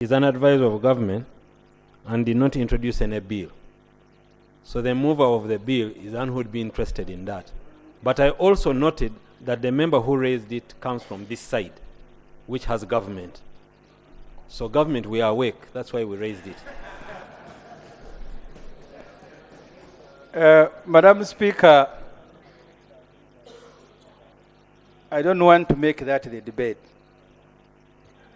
is an advisor of government and did not introduce any bill. So the mover of the bill is one who would be interested in that. But I also noted that the member who raised it comes from this side, which has government. So government, we are awake. That's why we raised it. Madam Speaker, I don't want to make that the debate.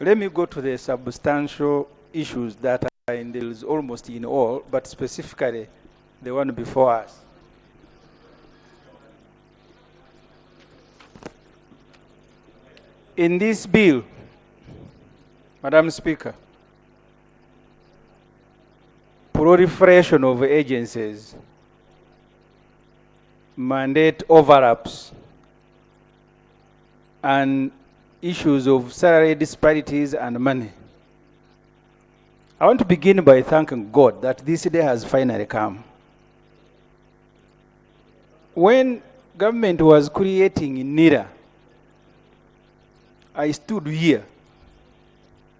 Let me go to the substantial issues that are in there is almost in all, but specifically the one before us. In this bill, Madam Speaker, proliferation of agencies, mandate overlaps, and issues of salary disparities and money. I want to begin by thanking God that this day has finally come. When government was creating NIRA, I stood here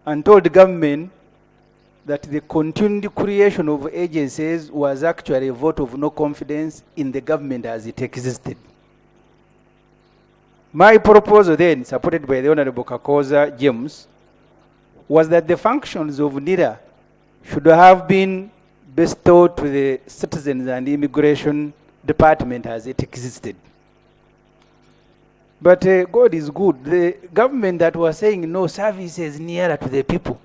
and told the government that the continued creation of agencies was actually a vote of no confidence in the government as it existed. My proposal then, supported by the Honorable Kakoza James, was that the functions of NIRA should have been bestowed to the Citizens and Immigration Department as it existed. But God is good. The government that was saying no services nearer to the people,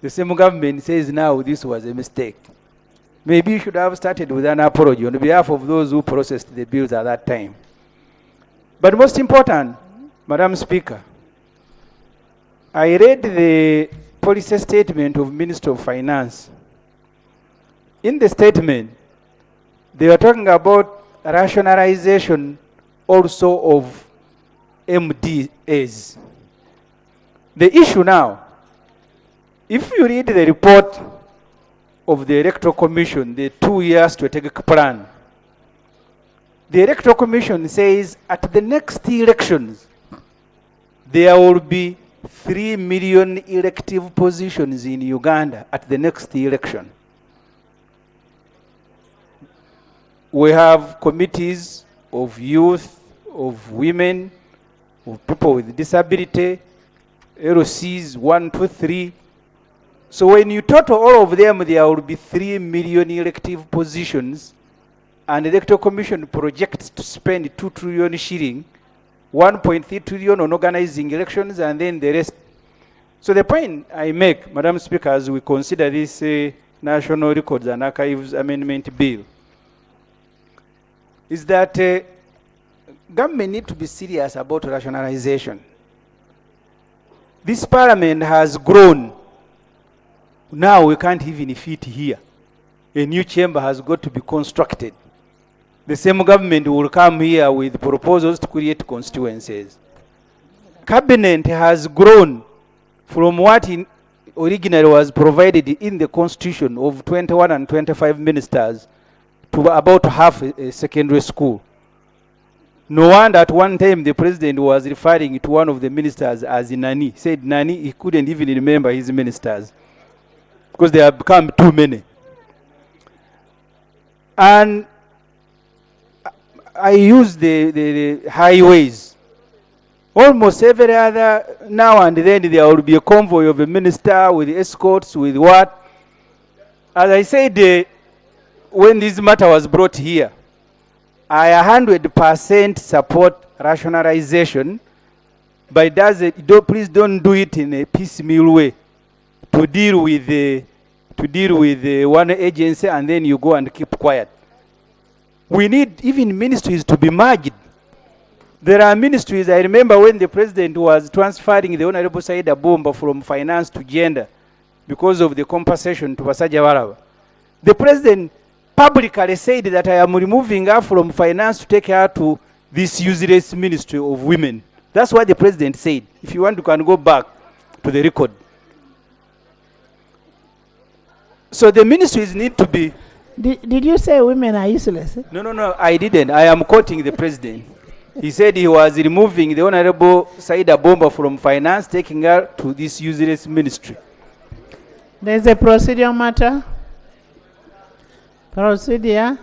the same government says now this was a mistake. Maybe you should have started with an apology on behalf of those who processed the bills at that time. But most important, Madam Speaker, I read the policy statement of Minister of Finance. In the statement, they were talking about rationalization also of MDAs. The issue now, if you read the report of the Electoral Commission, the 2-year strategic plan, the Electoral Commission says at the next elections, there will be 3 million elective positions in Uganda at the next election. We have committees of youth, of women, of people with disability, LCs 1, 2, 3. So when you total all of them, there will be 3 million elective positions, and the Electoral Commission projects to spend 2 trillion shilling, 1.3 trillion on organizing elections, and then the rest. So the point I make, Madam Speaker, as we consider this National Records and Archives Amendment Bill, is that government need to be serious about rationalization. This parliament has grown. Now we can't even fit here. A new chamber has got to be constructed. The same government will come here with proposals to create constituencies. Cabinet has grown from what originally was provided in the constitution of 21 and 25 ministers to about half a secondary school. No wonder at one time the president was referring to one of the ministers as Nani. He said Nani, he couldn't even remember his ministers because they have become too many. And I use the highways. Almost every other, now and then there will be a convoy of a minister with escorts, with what. As I said, when this matter was brought here, I 100% support rationalization, but please don't do it in a piecemeal way to deal with one agency and then you go and keep quiet. We need even ministries to be merged. There are ministries, I remember when the president was transferring the Honorable Saida Bomba from finance to gender because of the compensation to Basaja Baraba. The president publicly said that I am removing her from finance to take her to this useless ministry of women. That's what the president said. If you want, you can go back to the record. So the ministries need to be... Did you say women are useless? No, I didn't. I am quoting the president. He said he was removing the Honorable Saida Bomba from finance, taking her to this useless ministry. There's a procedural matter. Procedure.